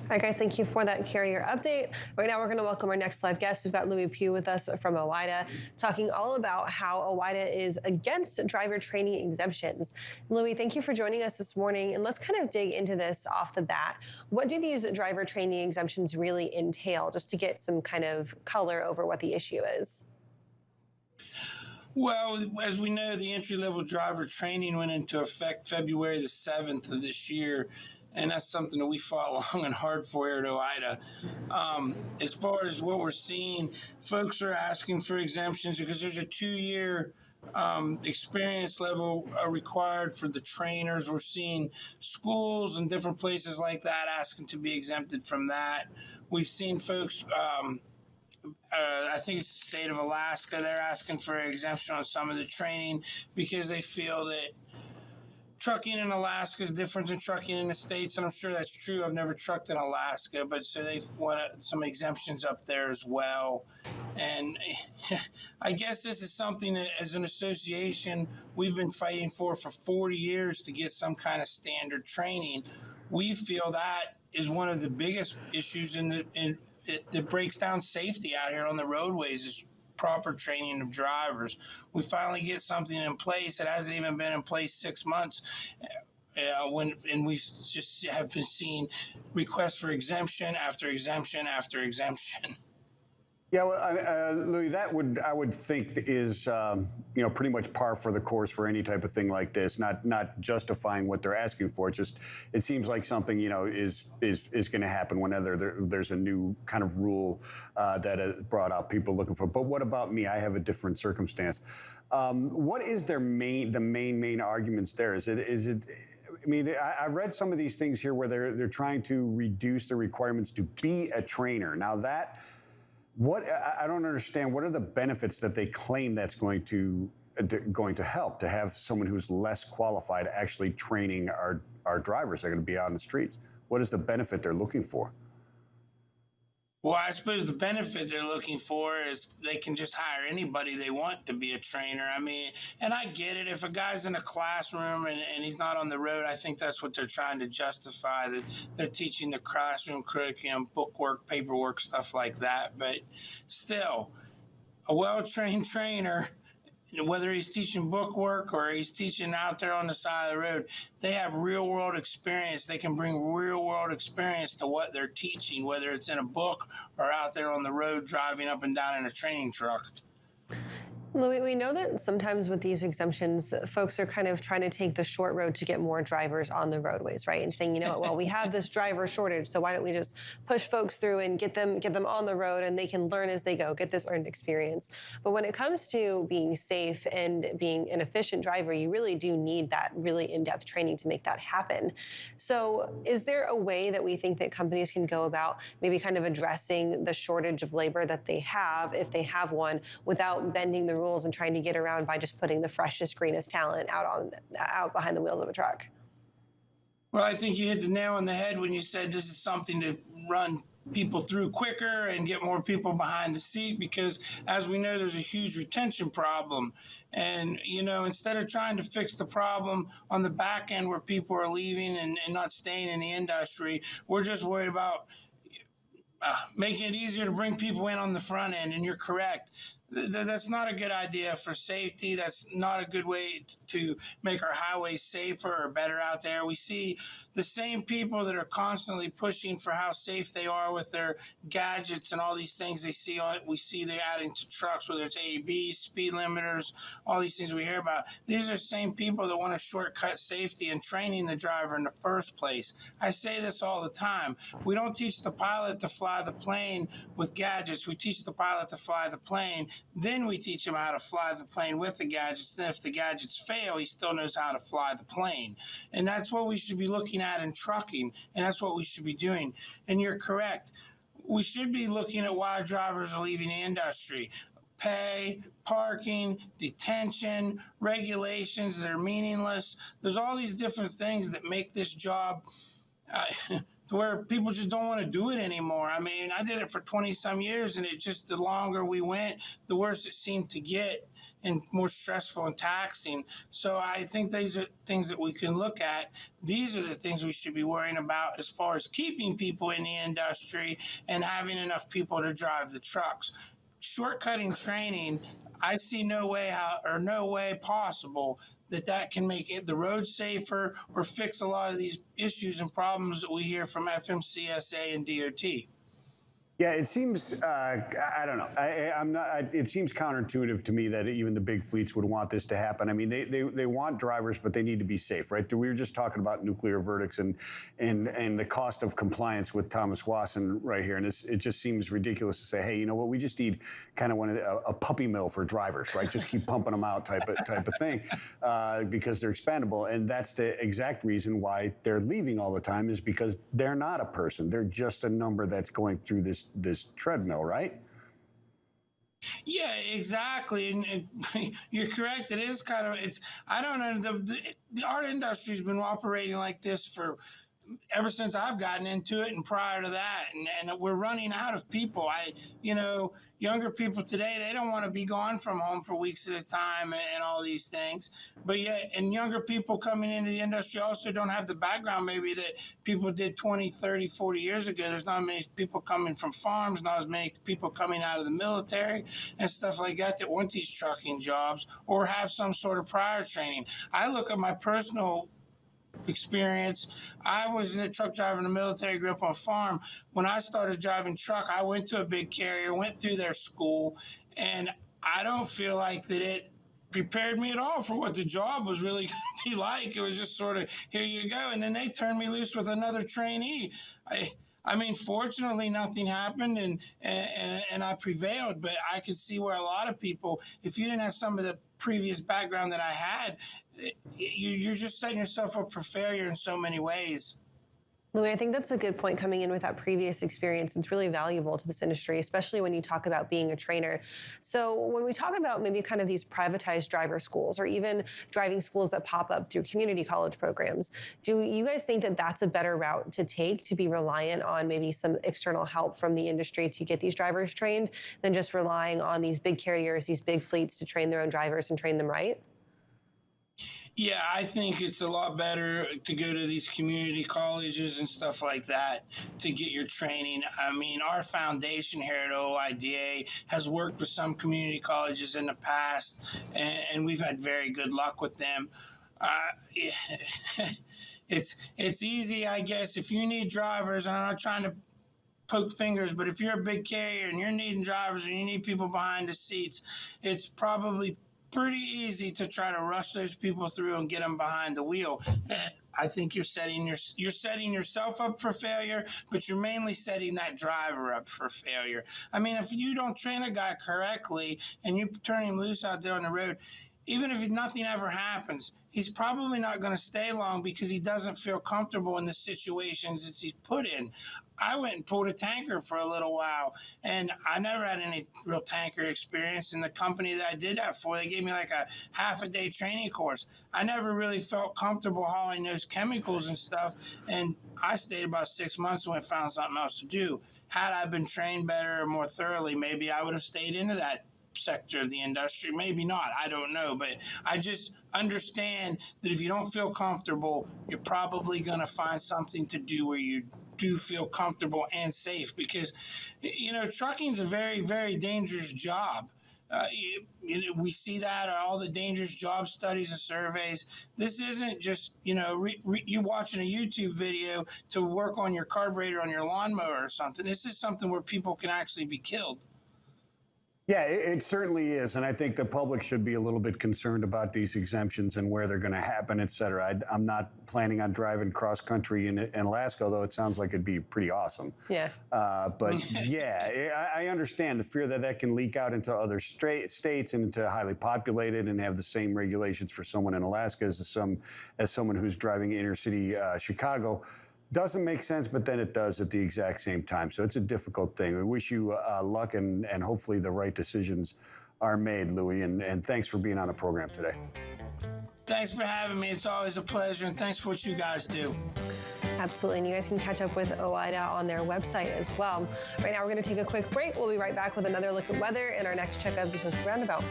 All right, guys, thank you for that carrier update. Right now, we're going to welcome our next live guest. We've got Lewie Pugh with us from OOIDA, talking all about how OOIDA is against driver training exemptions. Lewie, thank you for joining us this morning. And let's kind of dig into this off the bat. What do these driver training exemptions really entail, just to get some kind of color over what the issue is? Well, as we know, the entry-level driver training went into effect February the 7th of this year, and that's something that we fought long and hard for here at OOIDA. As far as what we're seeing, folks are asking for exemptions because there's a 2-year experience level required for the trainers. We're seeing schools and different places like that asking to be exempted from that. We've seen folks, I think it's the state of Alaska, they're asking for an exemption on some of the training because they feel that trucking in Alaska is different than trucking in the States, and I'm sure that's true. I've never trucked in Alaska, but so they want some exemptions up there as well. And I guess this is something that, as an association, we've been fighting for 40 years to get some kind of standard training. We feel that is one of the biggest issues that breaks down safety out here on the roadways is proper training of drivers. We finally get something in place that hasn't even been in place 6 months. And we just have been seeing requests for exemption after exemption after exemption. Yeah, well, Louis, that I would think is pretty much par for the course for any type of thing like this. Not justifying what they're asking for. It seems like something is going to happen whenever there's a new kind of rule that has brought out people looking for. But what about me? I have a different circumstance. What is the main arguments there? Is it? I mean, I read some of these things here where they're trying to reduce the requirements to be a trainer. Now I don't understand. What are the benefits that they claim that's going to help to have someone who's less qualified actually training our drivers that are going to be out on the streets? What is the benefit they're looking for? Well, I suppose the benefit they're looking for is they can just hire anybody they want to be a trainer. I mean, and I get it. If a guy's in a classroom and he's not on the road, I think that's what they're trying to justify, that they're teaching the classroom curriculum, bookwork, paperwork, stuff like that. But still, a well-trained trainer, whether he's teaching bookwork or he's teaching out there on the side of the road, they have real-world experience. They can bring real-world experience to what they're teaching, whether it's in a book or out there on the road driving up and down in a training truck. Louis, we know that sometimes with these exemptions, folks are kind of trying to take the short road to get more drivers on the roadways, right? And saying, well, we have this driver shortage, so why don't we just push folks through and get them on the road and they can learn as they go, get this earned experience. But when it comes to being safe and being an efficient driver, you really do need that really in-depth training to make that happen. So is there a way that we think that companies can go about maybe kind of addressing the shortage of labor that they have, if they have one, without bending the rules and trying to get around by just putting the freshest, greenest talent out behind the wheels of a truck? Well, I think you hit the nail on the head when you said this is something to run people through quicker and get more people behind the seat, because as we know, there's a huge retention problem. And, instead of trying to fix the problem on the back end where people are leaving and not staying in the industry, we're just worried about making it easier to bring people in on the front end. And you're correct. That's not a good idea for safety. That's not a good way to make our highways safer or better out there. We see the same people that are constantly pushing for how safe they are with their gadgets and all these things we see they're adding to trucks, whether it's ABs, speed limiters, all these things we hear about. These are the same people that want to shortcut safety and training the driver in the first place. I say this all the time. We don't teach the pilot to fly the plane with gadgets. We teach the pilot to fly the plane. Then we teach him how to fly the plane with the gadgets. Then if the gadgets fail, he still knows how to fly the plane. And that's what we should be looking at in trucking, and that's what we should be doing. And you're correct. We should be looking at why drivers are leaving the industry. Pay, parking, detention, regulations that are meaningless. There's all these different things that make this job to where people just don't want to do it anymore. I mean, I did it for 20 some years, and it just, the longer we went, the worse it seemed to get and more stressful and taxing. So I think these are things that we can look at. These are the things we should be worrying about as far as keeping people in the industry and having enough people to drive the trucks. Shortcutting training, I see no way possible that can make it the road safer or fix a lot of these issues and problems that we hear from FMCSA and DOT. Yeah, it seems, I don't know. It seems counterintuitive to me that even the big fleets would want this to happen. I mean, they want drivers, but they need to be safe, right? We were just talking about nuclear verdicts and the cost of compliance with Thomas Wasson right here. And it just seems ridiculous to say, hey, you know what? We just need kind of a puppy mill for drivers, right? Just keep pumping them out type of thing because they're expendable. And that's the exact reason why they're leaving all the time, is because they're not a person. They're just a number that's going through this treadmill, right? Yeah, exactly. And you're correct. It is kind of, I don't know, our industry's been operating like this for ever since I've gotten into it and prior to that. And we're running out of people. Younger people today, they don't want to be gone from home for weeks at a time and all these things. But yet, and younger people coming into the industry also don't have the background maybe that people did 20, 30, 40 years ago. There's not many people coming from farms, not as many people coming out of the military and stuff like that want these trucking jobs or have some sort of prior training. I look at my personal experience. I was in a truck driver in the military, grew up on a farm. When I started driving truck, I went to a big carrier, went through their school, and I don't feel like that it prepared me at all for what the job was really going to be like. It was just sort of, here you go. And then they turned me loose with another trainee. I mean, fortunately, nothing happened, and I prevailed. But I could see where a lot of people, if you didn't have some of the previous background that I had, you're just setting yourself up for failure in so many ways. Lewie, I think that's a good point coming in with that previous experience. It's really valuable to this industry, especially when you talk about being a trainer. So when we talk about maybe kind of these privatized driver schools or even driving schools that pop up through community college programs, do you guys think that that's a better route to take, to be reliant on maybe some external help from the industry to get these drivers trained than just relying on these big carriers, these big fleets to train their own drivers and train them right? Yeah, I think it's a lot better to go to these community colleges and stuff like that to get your training. I mean, our foundation here at OOIDA has worked with some community colleges in the past, and we've had very good luck with them. It's easy, I guess, if you need drivers, and I'm not trying to poke fingers, but if you're a big carrier and you're needing drivers and you need people behind the seats, it's probably pretty easy to try to rush those people through and get them behind the wheel. I think you're setting yourself up for failure, but you're mainly setting that driver up for failure. I mean, if you don't train a guy correctly and you turn him loose out there on the road, even if nothing ever happens, he's probably not going to stay long because he doesn't feel comfortable in the situations that he's put in. I went and pulled a tanker for a little while, and I never had any real tanker experience. In the company that I did that for, they gave me like a half-a-day training course. I never really felt comfortable hauling those chemicals and stuff, and I stayed about 6 months when I found something else to do. Had I been trained better or more thoroughly, maybe I would have stayed into that sector of the industry. Maybe not, I don't know, but I just understand that if you don't feel comfortable, you're probably going to find something to do where you do feel comfortable and safe, because trucking is a very, very dangerous job. We see that all the dangerous job studies and surveys. This isn't just you watching a YouTube video to work on your carburetor on your lawnmower or something. This is something where people can actually be killed. Yeah, it certainly is. And I think the public should be a little bit concerned about these exemptions and where they're going to happen, et cetera. I'm not planning on driving cross country in Alaska, although it sounds like it'd be pretty awesome. Yeah. But yeah, I understand the fear that can leak out into other states and into highly populated and have the same regulations for someone in Alaska as someone who's driving inner city Chicago. Doesn't make sense, but then it does at the exact same time. So it's a difficult thing. We wish you luck and hopefully the right decisions are made, Lewie. And thanks for being on the program today. Thanks for having me. It's always a pleasure. And thanks for what you guys do. Absolutely, and you guys can catch up with OOIDA on their website as well. Right now, we're going to take a quick break. We'll be right back with another look at weather in our next check of the Central Roundabout.